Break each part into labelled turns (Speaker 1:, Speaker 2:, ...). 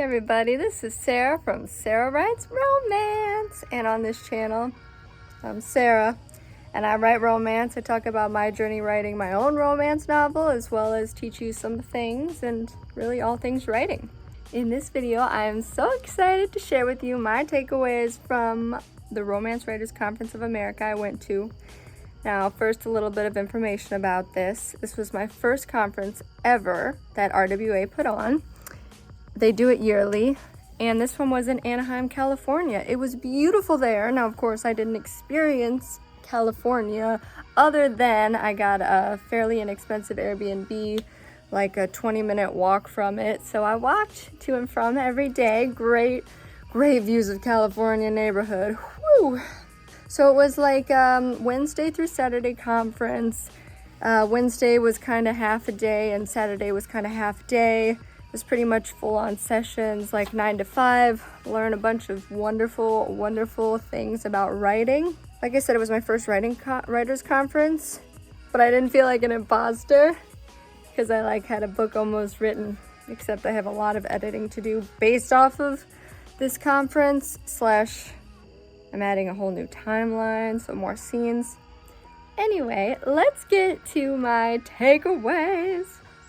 Speaker 1: Hey everybody, this is Sarah from Sarah Writes Romance, and on this channel, I'm Sarah, and I write romance. I talk about my journey writing my own romance novel, as well as teach you some things, and really all things writing. In this video, I am so excited to share with you my takeaways from the Romance Writers Conference of America I went to. Now, first, a little bit of information about this. This was my first conference ever that RWA put on. They do it yearly, and this one was in Anaheim, California. It was beautiful there. Now, of course, I didn't experience California other than I got a fairly inexpensive Airbnb, like a 20-minute walk from it. So I walked to and from every day. Great views of California neighborhood. Whew. So it was like Wednesday through Saturday conference. Wednesday was kind of half a day and Saturday was kind of half day. It was pretty much full-on sessions, like 9 to 5. Learn a bunch of wonderful things about writing. Like I said, it was my first writers conference, but I didn't feel like an imposter because I had a book almost written, except I have a lot of editing to do based off of this conference / I'm adding a whole new timeline, so more scenes. Anyway, let's get to my takeaways.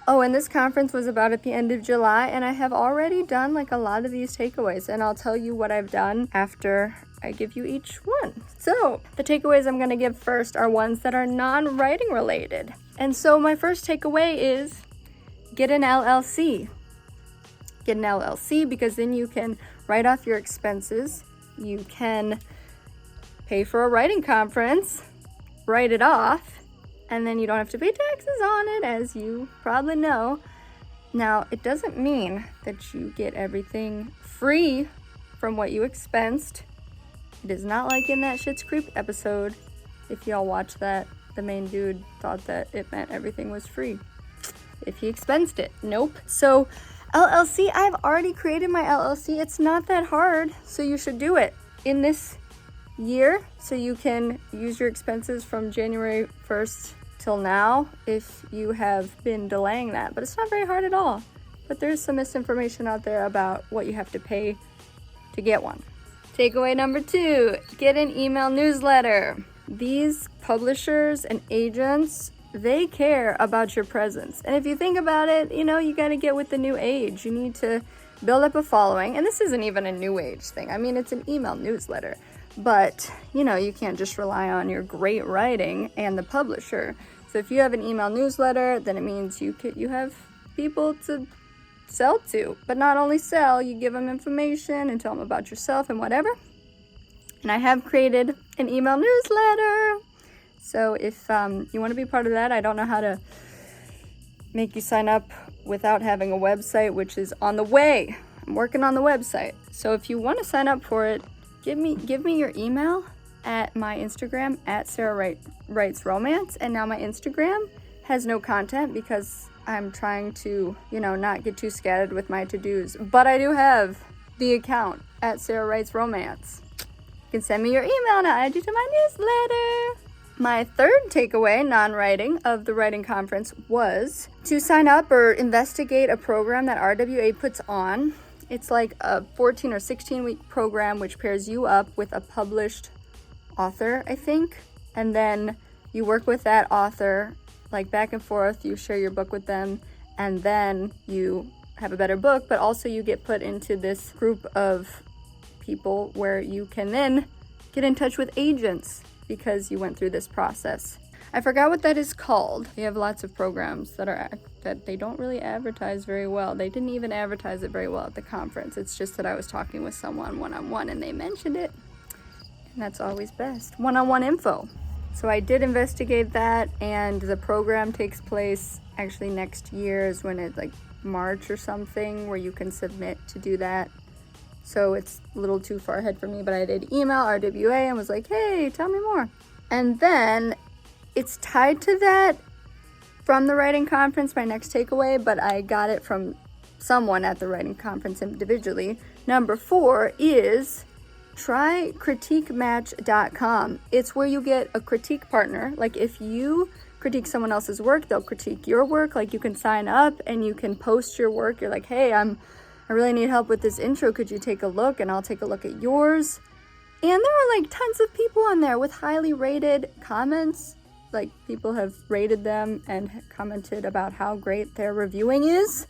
Speaker 1: Oh, and this conference was about at the end of July, and I have already done a lot of these takeaways, and I'll tell you what I've done after I give you each one. So, the takeaways I'm going to give first are ones that are non-writing related. And so my first takeaway is get an LLC. Get an LLC because then you can write off your expenses. You can pay for a writing conference, write it off, and then you don't have to pay taxes on it, as you probably know. Now, it doesn't mean that you get everything free from what you expensed. It is not like in that Schitt's Creek episode. If y'all watch that, the main dude thought that it meant everything was free if he expensed it. Nope. So, LLC, I've already created my LLC. It's not that hard, so you should do it in this year so you can use your expenses from January 1st till now if you have been delaying that. But it's not very hard at all. But there's some misinformation out there about what you have to pay to get one. Takeaway number 2, get an email newsletter. These publishers and agents, they care about your presence. And if you think about it, you got to get with the new age. You need to build up a following. And this isn't even a new age thing. I mean, it's an email newsletter. But, you can't just rely on your great writing and the publisher. So if you have an email newsletter, then it means you have people to sell to. But not only sell, you give them information and tell them about yourself and whatever. And I have created an email newsletter. So if you want to be part of that, I don't know how to make you sign up without having a website, which is on the way. I'm working on the website. So if you want to sign up for it, give me your email at my Instagram at Sarah Writes Romance. And now my Instagram has no content because I'm trying to, not get too scattered with my to-dos. But I do have the account at Sarah Writes Romance. You can send me your email and I'll add you to my newsletter. My third takeaway, non-writing, of the writing conference was to sign up or investigate a program that RWA puts on. It's like a 14 or 16-week program which pairs you up with a published author, I think. And then you work with that author, back and forth. You share your book with them, and then you have a better book, but also you get put into this group of people where you can then get in touch with agents because you went through this process. I forgot what that is called. They have lots of programs that they don't really advertise very well. They didn't even advertise it very well at the conference. It's just that I was talking with someone one-on-one and they mentioned it. And that's always best. One-on-one info. So I did investigate that, and the program takes place actually next year is when it's March or something where you can submit to do that. So it's a little too far ahead for me, but I did email RWA and was like, hey, tell me more. And then it's tied to that from the writing conference, my next takeaway, but I got it from someone at the writing conference individually. Number 4 is try critiquematch.com. It's where you get a critique partner. If you critique someone else's work, they'll critique your work. You can sign up and you can post your work. You're like, hey, I'm I really need help with this intro. Could you take a look? And I'll take a look at yours. And there are like tons of people on there with highly rated comments. Like people have rated them and commented about how great their reviewing is.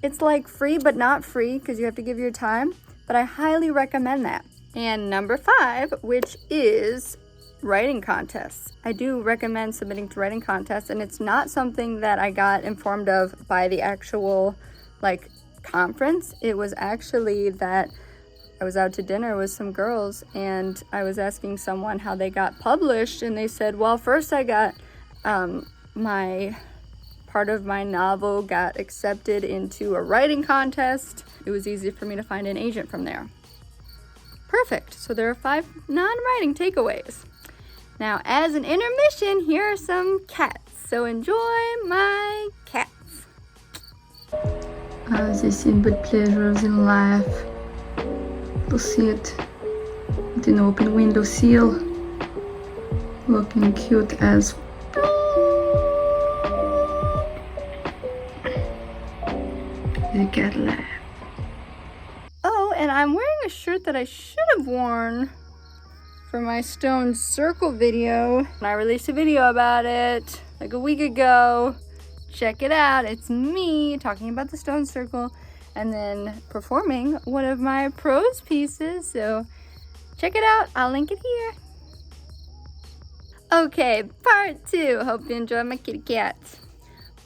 Speaker 1: It's like free but not free because you have to give your time, but I highly recommend that. And number 5, which is writing contests. I do recommend submitting to writing contests, and it's not something that I got informed of by the actual like conference. It was actually that I was out to dinner with some girls and I was asking someone how they got published, and they said, well, first I got my part of my novel got accepted into a writing contest. It was easy for me to find an agent from there. Perfect. So there are 5 non-writing takeaways. Now, as an intermission, here are some cats. So enjoy my cats.
Speaker 2: They simple pleasures in life. To sit at an open window sill, looking cute as the cat laugh.
Speaker 1: Oh, and I'm wearing a shirt that I should have worn for my Stone Circle video. And I released a video about it like a week ago. Check it out. It's me talking about the Stone Circle and then performing one of my prose pieces. So check it out. I'll link it here. Okay, part 2. Hope you enjoy my kitty cats.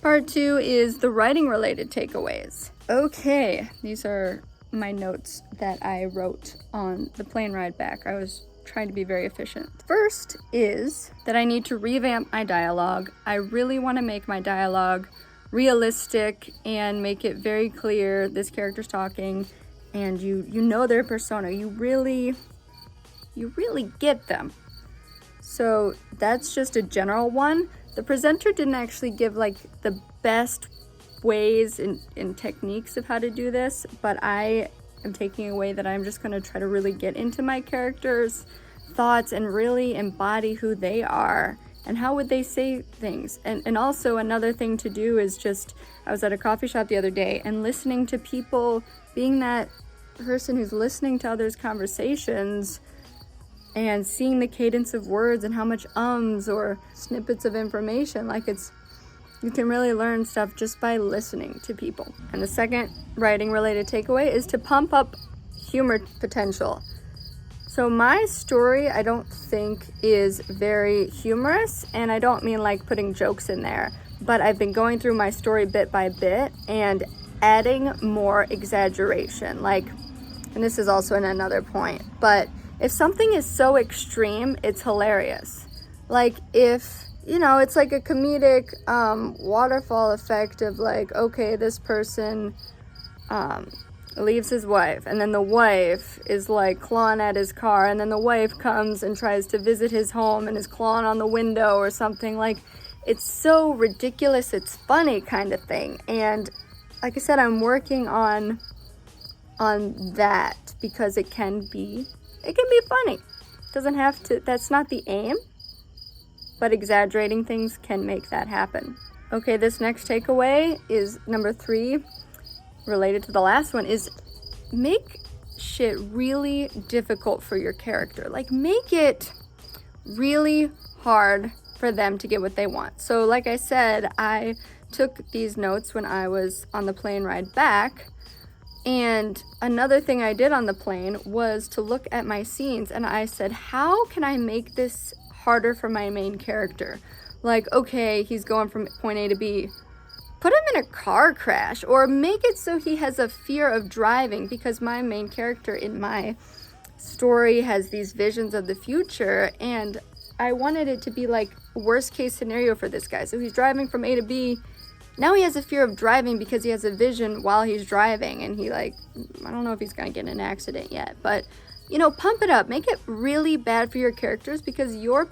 Speaker 1: Part 2 is the writing related takeaways. Okay, these are my notes that I wrote on the plane ride back. I was trying to be very efficient. First is that I need to revamp my dialogue. I really want to make my dialogue realistic and make it very clear this character's talking and you know their persona. You really get them. So that's just a general one. The presenter didn't actually give like the best ways and techniques of how to do this, but I am taking away that I'm just going to try to really get into my characters' thoughts and really embody who they are and how would they say things. And also another thing to do is just, I was at a coffee shop the other day and listening to people, being that person who's listening to others' conversations and seeing the cadence of words and how much ums or snippets of information, like you can really learn stuff just by listening to people. And the second writing related takeaway is to pump up humor potential. So my story, I don't think is very humorous, and I don't mean like putting jokes in there, but I've been going through my story bit by bit and adding more exaggeration. Like, and this is also in another point, but if something is so extreme, it's hilarious. Like if, it's like a comedic waterfall effect of like, okay, this person leaves his wife, and then the wife is like clawing at his car, and then the wife comes and tries to visit his home and is clawing on the window or something. Like, it's so ridiculous, it's funny kind of thing. And like I said, I'm working on that because it can be funny. It doesn't have to, that's not the aim, but exaggerating things can make that happen. Okay, this next takeaway is number 3, related to the last one, is make shit really difficult for your character. Like, make it really hard for them to get what they want. So like I said, I took these notes when I was on the plane ride back. And another thing I did on the plane was to look at my scenes, and I said, how can I make this harder for my main character? Like, okay, he's going from point A to B. Put him in a car crash, or make it so he has a fear of driving, because my main character in my story has these visions of the future, and I wanted it to be like worst case scenario for this guy. So he's driving from A to B. Now he has a fear of driving because he has a vision while he's driving, and he I don't know if he's gonna get in an accident yet, but pump it up, make it really bad for your characters, because your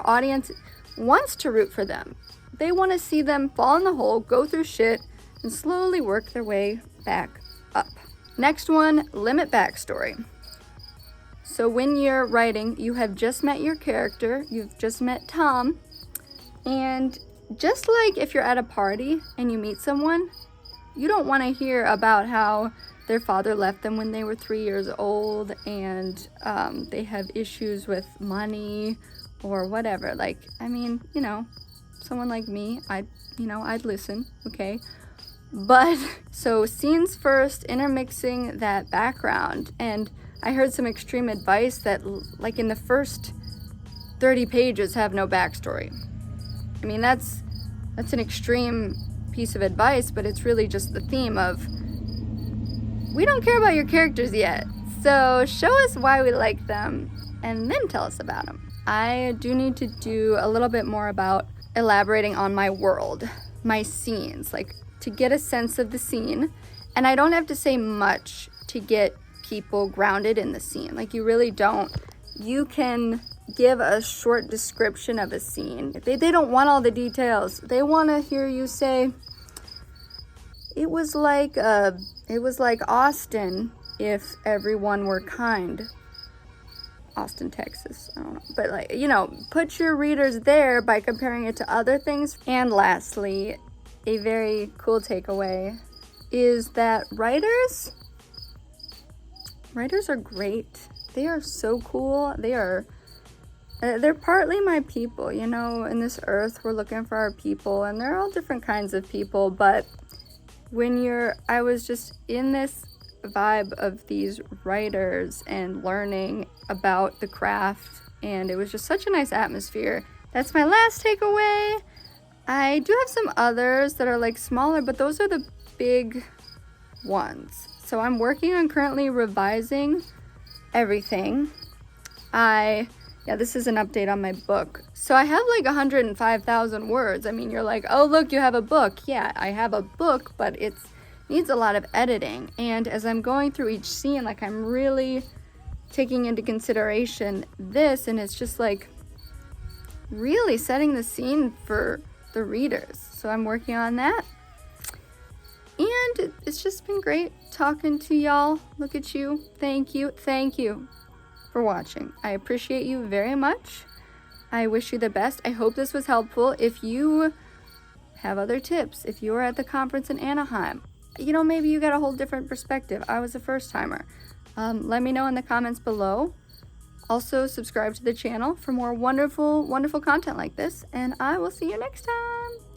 Speaker 1: audience wants to root for them. They want to see them fall in the hole, go through shit, and slowly work their way back up. Next one, limit backstory. So when you're writing, you have just met your character, you've just met Tom, and just like if you're at a party and you meet someone, You don't want to hear about how their father left them when they were 3 years old and they have issues with money or whatever. Like, I mean, you know, someone like me, I'd listen, okay? But so scenes first, intermixing that background. And I heard some extreme advice that like in the first 30 pages have no backstory. I mean, that's an extreme piece of advice, but it's really just the theme of, we don't care about your characters yet, so show us why we like them and then tell us about them. I do need to do a little bit more about elaborating on my world, my scenes, like to get a sense of the scene. And I don't have to say much to get people grounded in the scene. Like, you really don't. You can give a short description of a scene. They don't want all the details. They want to hear you say, it was like Austin if everyone were kind. Austin, Texas, I don't know. But like, you know, put your readers there by comparing it to other things. And lastly, a very cool takeaway is that writers are great. They are so cool. They're partly my people, you know. In this earth, we're looking for our people, and they're all different kinds of people. But I was just in this vibe of these writers and learning about the craft, and it was just such a nice atmosphere. That's my last takeaway. I do have some others that are like smaller, but those are the big ones. So I'm working on currently revising everything. This is an update on my book. So I have like 105,000 words. I mean, you're like, oh, look, you have a book. Yeah, I have a book, but it needs a lot of editing. And as I'm going through each scene, like, I'm really taking into consideration this, and it's just like really setting the scene for the readers. So I'm working on that. And it's just been great talking to y'all. Look at you. Thank you for watching. I appreciate you very much. I wish you the best. I hope this was helpful. If you have other tips, if you were at the conference in Anaheim, you know, maybe you got a whole different perspective. I was a first timer. Let me know in the comments below. Also, subscribe to the channel for more wonderful, wonderful content like this, and I will see you next time.